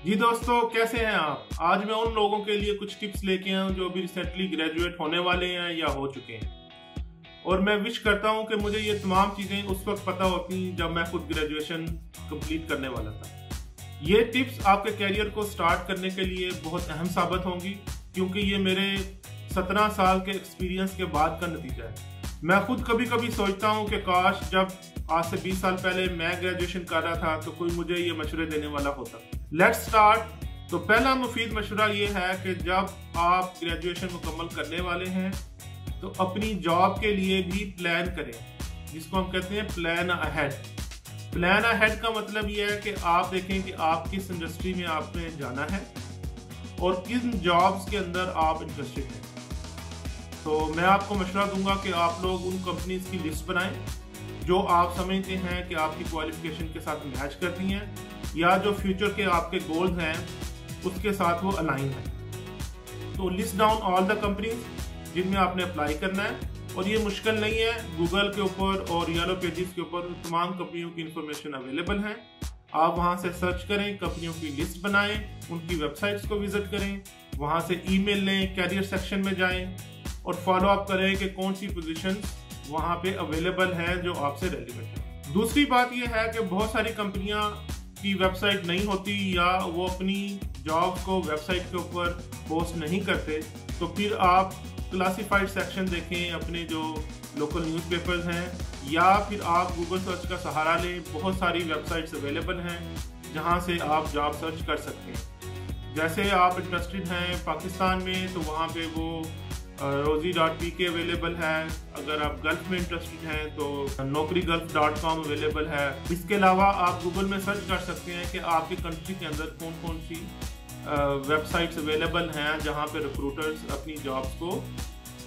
जी दोस्तों, कैसे हैं आप। आज मैं उन लोगों के लिए कुछ टिप्स लेके आया हूं जो अभी रिसेंटली ग्रेजुएट होने वाले हैं या हो चुके हैं। और मैं विश करता हूं कि मुझे ये तमाम चीज़ें उस वक्त पता होती जब मैं खुद ग्रेजुएशन कंप्लीट करने वाला था। ये टिप्स आपके कैरियर को स्टार्ट करने के लिए बहुत अहम साबित होंगी, क्योंकि ये मेरे 17 साल के एक्सपीरियंस के बाद का नतीजा है। मैं खुद कभी कभी सोचता हूँ कि काश जब आज से 20 साल पहले मैं ग्रेजुएशन कर रहा था तो कोई मुझे ये मशवरे देने वाला होता। Let's start. तो पहला मुफीद मशवरा ये है कि जब आप ग्रेजुएशन मुकम्मल करने वाले हैं तो अपनी जॉब के लिए भी प्लान करें, जिसको हम कहते हैं प्लान अहेड। प्लान अहेड का मतलब ये है कि आप देखें कि आप किस इंडस्ट्री में आपने जाना है और किन जॉब्स के अंदर आप इंटरेस्टेड हैं। तो मैं आपको मशवरा दूंगा कि आप लोग उन कंपनीज की लिस्ट बनाएं जो आप समझते हैं कि आपकी क्वालिफिकेशन के साथ मैच करती हैं या जो फ्यूचर के आपके गोल्स हैं उसके साथ वो अलाइन है। तो list down all the companies जिनमें आपने अप्लाई करना है, और ये मुश्किल नहीं है। गूगल के ऊपर और येलो पेजेस के ऊपर तमाम कंपनियों की इंफॉर्मेशन अवेलेबल है। आप वहां से सर्च करें, कंपनियों की लिस्ट बनाएं, उनकी वेबसाइट्स को विजिट करें, वहां से ईमेल लें, कैरियर सेक्शन में जाएं और फॉलो अप करें कि कौन सी पोजीशन वहां पे अवेलेबल है जो आपसे रेलिवेंट है। दूसरी बात यह है कि बहुत सारी कंपनियां की वेबसाइट नहीं होती या वो अपनी जॉब को वेबसाइट के ऊपर पोस्ट नहीं करते, तो फिर आप क्लासिफाइड सेक्शन देखें अपने जो लोकल न्यूज़पेपर्स हैं, या फिर आप गूगल सर्च का सहारा लें। बहुत सारी वेबसाइट्स अवेलेबल हैं जहां से आप जॉब सर्च कर सकते हैं। जैसे आप इंटरेस्टेड हैं पाकिस्तान में तो वहाँ पे वो rozi.pk अवेलेबल है। अगर आप गल्फ में इंटरेस्टेड हैं तो naukrigulf.com अवेलेबल है। इसके अलावा आप गूगल में सर्च कर सकते हैं कि आपकी कंट्री के अंदर कौन कौन सी वेबसाइट्स अवेलेबल हैं जहां पे रिक्रूटर्स अपनी जॉब्स को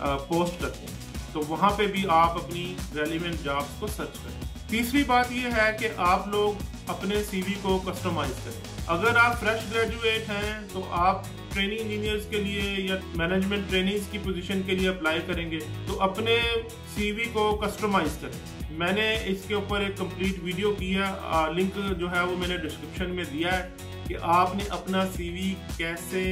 पोस्ट करते हैं, तो वहां पे भी आप अपनी रेलिवेंट जॉब्स को सर्च करें। तीसरी बात यह है कि आप लोग अपने सीवी को कस्टमाइज करें। अगर आप फ्रेश ग्रेजुएट हैं तो आप ट्रेनिंग इंजीनियर्स के लिए या मैनेजमेंट ट्रेनिंग्स की पोजीशन के लिए अप्लाई करेंगे तो अपने सीवी को कस्टमाइज करें। मैंने इसके ऊपर एक कंप्लीट वीडियो की है, लिंक जो है वो मैंने डिस्क्रिप्शन में दिया है कि आपने अपना सीवी कैसे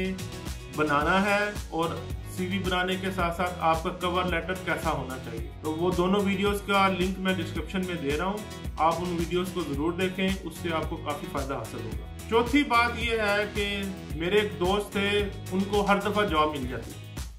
बनाना है और सीवी बनाने के साथ साथ आपका कवर लेटर कैसा होना चाहिए। तो वो दोनों वीडियोस का लिंक मैं डिस्क्रिप्शन में दे रहा हूँ, आप उन वीडियोस को जरूर देखें, उससे आपको काफी फायदा हासिल होगा। चौथी बात ये है कि मेरे एक दोस्त थे, उनको हर दफा जॉब मिल जाती,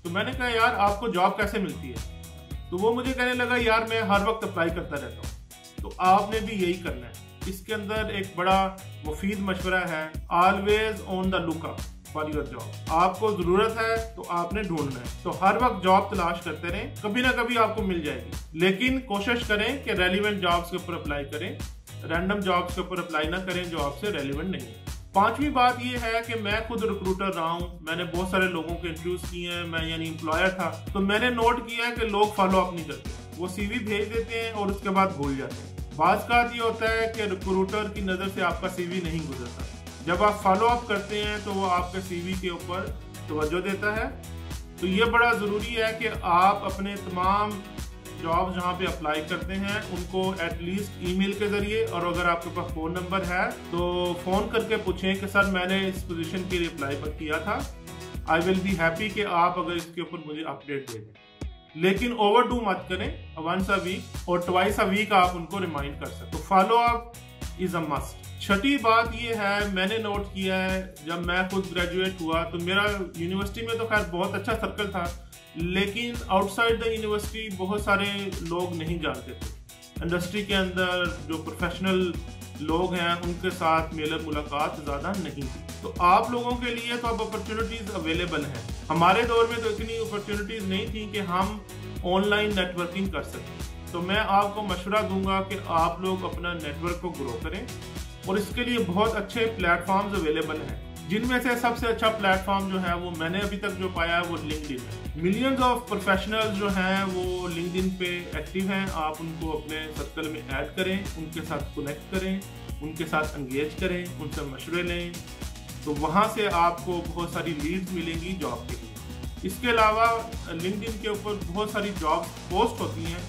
तो मैंने कहा यार आपको जॉब कैसे मिलती है। तो वो मुझे कहने लगा यार मैं हर वक्त अप्लाई करता रहता हूँ। तो आपने भी यही करना है। इसके अंदर एक बड़ा मुफीद मशवरा है, always on the lookout for your job. आपको जरूरत है तो आपने ढूंढना है, तो हर वक्त जॉब तलाश करते रहें, कभी ना कभी आपको मिल जाएगी। लेकिन कोशिश करें कि रेलिवेंट जॉब्स के ऊपर अप्लाई करें, रैंडम जॉब्स के ऊपर अप्लाई ना करें जो आपसे रेलिवेंट नहीं है। पांचवी बात यह है कि मैं खुद रिक्रूटर रहा हूं, मैंने बहुत सारे लोगों के इंटरव्यूज किए हैं, मैं यानी एम्प्लॉयर था, तो मैंने नोट किया है कि लोग फॉलो अप नहीं करते, वो सीवी भेज देते हैं और उसके बाद भूल जाते हैं। बात का ये होता है कि रिक्रूटर की नजर से आपका सीवी नहीं गुजरता। जब आप फॉलो अप करते हैं तो वो आपके सीवी के ऊपर तवज्जो देता है। तो ये बड़ा जरूरी है कि आप अपने तमाम जॉब जहाँ पे अप्लाई करते हैं उनको एटलीस्ट ईमेल के जरिए, और अगर आपके पास फ़ोन नंबर है तो फ़ोन करके पूछें कि सर मैंने इस पोजीशन के लिए अप्लाई किया था, आई विल बी हैप्पी कि आप अगर इसके ऊपर मुझे अपडेट दे दें। लेकिन ओवरडू मत करें, वंस अ वीक और ट्वाइस अ वीक आप उनको रिमाइंड कर सकते। तो follow up is a must. छठी बात ये है, मैंने नोट किया है जब मैं खुद ग्रेजुएट हुआ तो मेरा यूनिवर्सिटी में तो खैर बहुत अच्छा सर्कल था, लेकिन आउटसाइड द यूनिवर्सिटी बहुत सारे लोग नहीं जानते थे। इंडस्ट्री के अंदर जो प्रोफेशनल लोग हैं उनके साथ मेल मुलाकात ज़्यादा नहीं थी। तो आप लोगों के लिए तो अब अपॉर्चुनिटीज़ अवेलेबल हैं। हमारे दौर में तो इतनी अपॉर्चुनिटीज़ नहीं थी कि हम ऑनलाइन नेटवर्किंग कर सकें। तो मैं आपको मशवरा दूंगा कि आप लोग अपना नेटवर्क को ग्रो करें, और इसके लिए बहुत अच्छे प्लेटफॉर्म्स अवेलेबल हैं, जिनमें से सबसे अच्छा प्लेटफॉर्म जो है वो मैंने अभी तक जो पाया है वो लिंक्डइन है। मिलियंस ऑफ प्रोफेशनल्स जो हैं वो लिंक्डइन पे एक्टिव हैं। आप उनको अपने सर्कल में ऐड करें, उनके साथ कनेक्ट करें, उनके साथ एंगेज करें, उनसे मशवरे लें, तो वहाँ से आपको बहुत सारी लीड्स मिलेंगी जॉब के लिए। इसके अलावा लिंक्डइन के ऊपर बहुत सारी जॉब्स पोस्ट होती हैं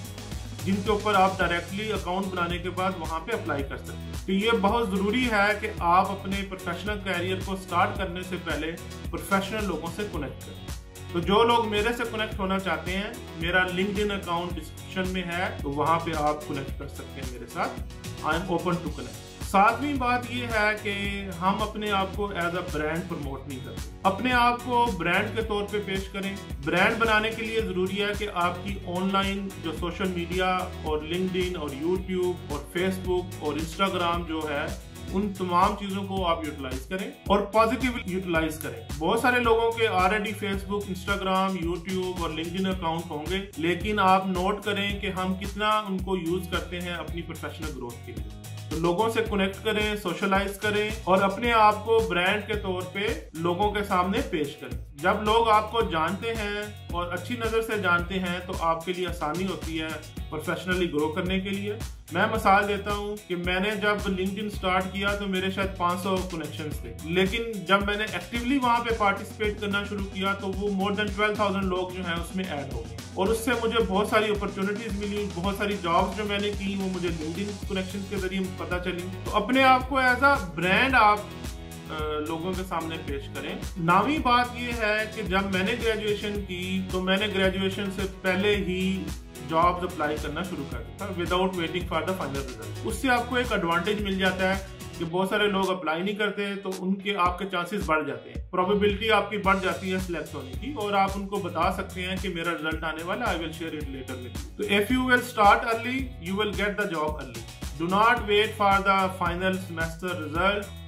जिनके ऊपर आप डायरेक्टली अकाउंट बनाने के बाद वहाँ पे अप्लाई कर सकते हैं। तो ये बहुत ज़रूरी है कि आप अपने प्रोफेशनल कैरियर को स्टार्ट करने से पहले प्रोफेशनल लोगों से कनेक्ट करें। तो जो लोग मेरे से कनेक्ट होना चाहते हैं, मेरा लिंक्डइन अकाउंट डिस्क्रिप्शन में है, तो वहाँ पे आप कनेक्ट कर सकते हैं मेरे साथ। I am open to connect. सातवीं बात ये है कि हम अपने आप को एज अ ब्रांड प्रमोट नहीं करते। अपने आप को ब्रांड के तौर पे पेश करें। ब्रांड बनाने के लिए ज़रूरी है कि आपकी ऑनलाइन जो सोशल मीडिया और लिंक्डइन और यूट्यूब और फेसबुक और इंस्टाग्राम जो है, उन तमाम चीजों को आप यूटिलाइज करें और पॉजिटिव यूटिलाइज करें। बहुत सारे लोगों के ऑलरेडी फेसबुक, इंस्टाग्राम, यूट्यूब और लिंक्डइन अकाउंट होंगे, लेकिन आप नोट करें कि हम कितना उनको यूज करते हैं अपनी प्रोफेशनल ग्रोथ के लिए। तो लोगों से कनेक्ट करें, सोशलाइज करें और अपने आप को ब्रांड के तौर पे लोगों के सामने पेश करें। जब लोग आपको जानते हैं और अच्छी नज़र से जानते हैं तो आपके लिए आसानी होती है प्रोफेशनली ग्रो करने के लिए। मैं मिसाल देता हूं कि मैंने जब लिंक्डइन स्टार्ट किया तो मेरे शायद 500 कनेक्शंस थे, लेकिन जब मैंने एक्टिवली वहां पे पार्टिसिपेट करना शुरू किया तो वो मोर देन 12,000 लोग जो हैं उसमें ऐड हो गए और उससे मुझे बहुत सारी अपॉर्चुनिटीज मिली। बहुत सारी जॉब्स जो मैंने की वो मुझे लिंक्डइन कनेक्शन के जरिए पता चली। तो अपने आप को एज अ ब्रांड आप लोगों के सामने पेश करें। 9वीं बात यह है कि जब मैंने ग्रेजुएशन की तो मैंने ग्रेजुएशन से पहले ही जॉब्स अप्लाई करना शुरू कर दिया था without waiting for the final result. उससे आपको एक एडवांटेज मिल जाता है कि बहुत सारे लोग अप्लाई नहीं करते तो उनके आपके चांसेस बढ़ जाते हैं, प्रोबेबिलिटी आपकी बढ़ जाती है सिलेक्ट होने की और आप उनको बता सकते हैं कि मेरा रिजल्ट आने वाला, I will share it later with you. तो if you will start early you will get the job early. Do not wait for the final semester result.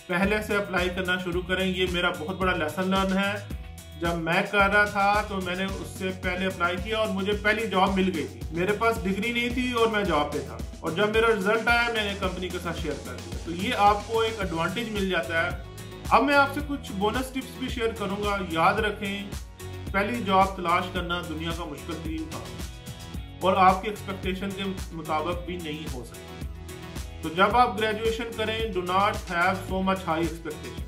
पहले से अप्लाई करना शुरू करें। ये मेरा बहुत बड़ा लेसन लर्न है। जब मैं कर रहा था तो मैंने उससे पहले अप्लाई किया और मुझे पहली जॉब मिल गई थी। मेरे पास डिग्री नहीं थी और मैं जॉब पे था और जब मेरा रिजल्ट आया मैंने कंपनी के साथ शेयर कर दिया। तो ये आपको एक एडवांटेज मिल जाता है। अब मैं आपसे कुछ बोनस टिप्स भी शेयर करूंगा। याद रखें, पहली जॉब तलाश करना दुनिया का मुश्किल तरीन काम और आपके एक्सपेक्टेशन के मुताबिक भी नहीं हो सकता। तो जब आप ग्रेजुएशन करें, do not have so much high expectation.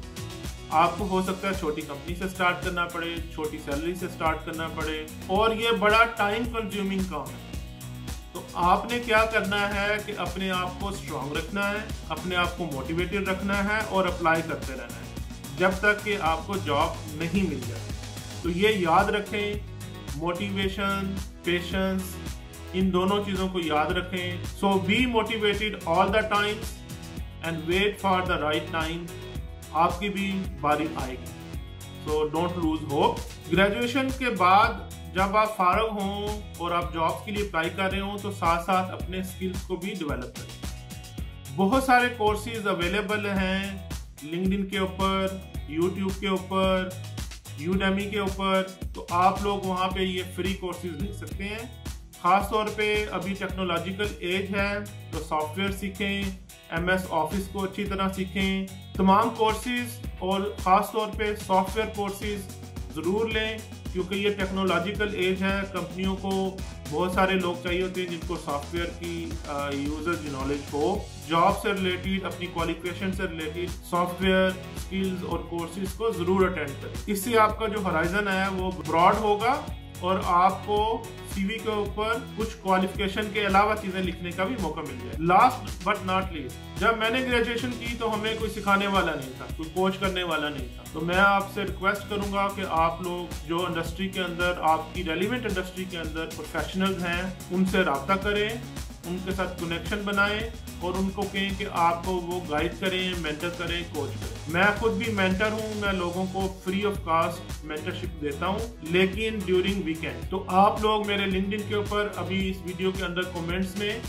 आपको हो सकता है छोटी कंपनी से स्टार्ट करना पड़े, छोटी सैलरी से स्टार्ट करना पड़े और ये बड़ा टाइम कंज्यूमिंग काम है। तो आपने क्या करना है कि अपने आप को स्ट्रांग रखना है, अपने आप को मोटिवेटेड रखना है और अप्लाई करते रहना है जब तक कि आपको जॉब नहीं मिल जाए। तो ये याद रखें, मोटिवेशन, पेशेंस, इन दोनों चीजों को याद रखें। So be motivated all the times and wait for the right time. आपकी भी बारी आएगी। So don't lose hope. Graduation के बाद जब आप फारग हों और आप जॉब्स के लिए अप्लाई कर रहे हो तो साथ साथ अपने स्किल्स को भी डेवलप करें। बहुत सारे कोर्सेज अवेलेबल हैं लिंक्डइन के ऊपर, यूट्यूब के ऊपर, यूडेमी के ऊपर। तो आप लोग वहाँ पे ये फ्री कोर्सेज ले सकते हैं। खास तौर पे अभी टेक्नोलॉजिकल एज है तो सॉफ्टवेयर सीखें, MS ऑफिस को अच्छी तरह सीखें। तमाम कोर्सेज और ख़ास तौर पे सॉफ्टवेयर कोर्सेज ज़रूर लें क्योंकि ये टेक्नोलॉजिकल एज है। कंपनियों को बहुत सारे लोग चाहिए होते हैं जिनको सॉफ्टवेयर की यूजर नॉलेज हो। जॉब से रिलेटेड, अपनी क्वालिफिकेशन से रिलेटेड सॉफ्टवेयर स्किल्स और कोर्सेज को ज़रूर अटेंड करें। इससे आपका जो होराइजन है वो ब्रॉड होगा और आपको CV के ऊपर कुछ क्वालिफिकेशन के अलावा चीजें लिखने का भी मौका मिल जाए। लास्ट बट नॉट लीस्ट, जब मैंने ग्रेजुएशन की तो हमें कोई सिखाने वाला नहीं था, कोई कोच करने वाला नहीं था। तो मैं आपसे रिक्वेस्ट करूंगा कि आप लोग जो इंडस्ट्री के अंदर, आपकी रेलिवेंट इंडस्ट्री के अंदर प्रोफेशनल्स हैं, उनसे रब्ता करें, उनके साथ कनेक्शन बनाएं और उनको कहें कि आपको वो गाइड करें, मेंटर करें, कोच करें। मैं खुद भी मेंटर हूं। मैं लोगों को फ्री ऑफ कास्ट मेंटरशिप देता हूं, लेकिन ड्यूरिंग वीकेंड। तो आप लोग मेरे लिंक्डइन के ऊपर अभी इस वीडियो के अंदर कमेंट्स में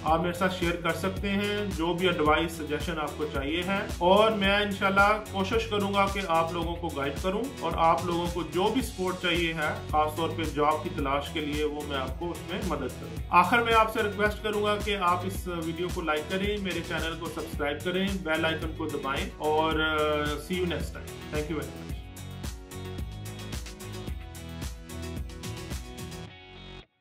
आप मेरे साथ शेयर कर सकते हैं जो भी एडवाइस, सजेशन आपको चाहिए है और मैं इंशाल्लाह कोशिश करूंगा कि आप लोगों को गाइड करूं और आप लोगों को जो भी सपोर्ट चाहिए है खासतौर पे जॉब की तलाश के लिए, वो मैं आपको उसमें मदद करूं। आखिर में आपसे रिक्वेस्ट करूंगा कि आप इस वीडियो को लाइक करें, मेरे चैनल को सब्सक्राइब करें, बेल आइकन को दबाएं और see you next time. Thank you very much.